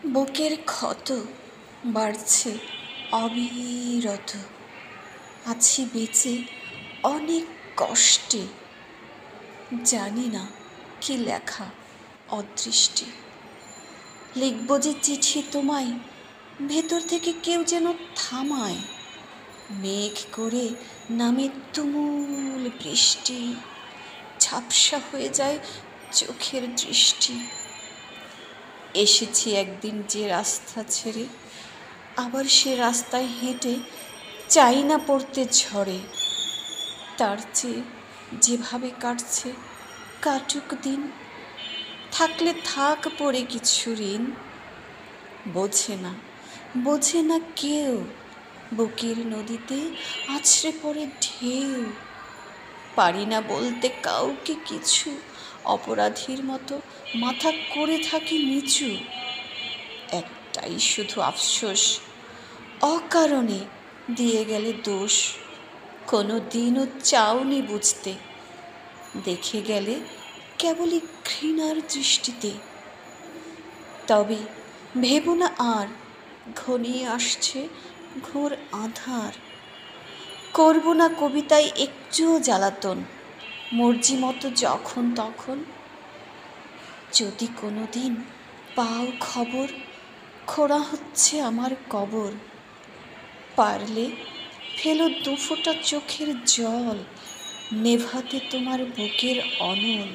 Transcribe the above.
বুকের ক্ষত বাড়ছে অবিরত, আছি বেঁচে অনেক কষ্টে, জানি না কি লেখা অদৃষ্টে। লিখব যে চিঠি তোমায়, ভেতর থেকে কেউ যেন থামায়, মেঘ করে নামে তুমুল বৃষ্টি, ঝাপসা হয়ে যায় চোখের দৃষ্টি। এসেছি একদিন যে রাস্তা ছেড়ে, আবার সে রাস্তায় হেঁটে চাই না পড়তে ঝড়ে। তার চেয়ে যেভাবে কাটছে কাটুক দিন, থাকলে থাক পড়ে কিছু ঋণ। বোঝে না কেউ, বুকের নদীতে আছড়ে পড়ে ঢেউ। পারি না বলতে কাউকে কিছু, অপরাধীর মতো মাথা করে থাকি নিচু। একটাই শুধু আফসোস, অকারণে দিয়ে গেলে দোষ। কোনো দিনও চাওনি বুঝতে, দেখে গেলে কেবলই ঘৃণার দৃষ্টিতে। তবে ভেবো না আর, ঘনিয়ে আসছে ঘোর আঁধার। করব না কবিতায় একটুও জ্বালাতন, মর্জি মতো যখন তখন। যদি কোনো দিন পাও খবর খোঁড়া হচ্ছে আমার কবর, পারলে ফেলো দুফোঁটা চোখের জল, নেভাতে তোমার বুকের অনল।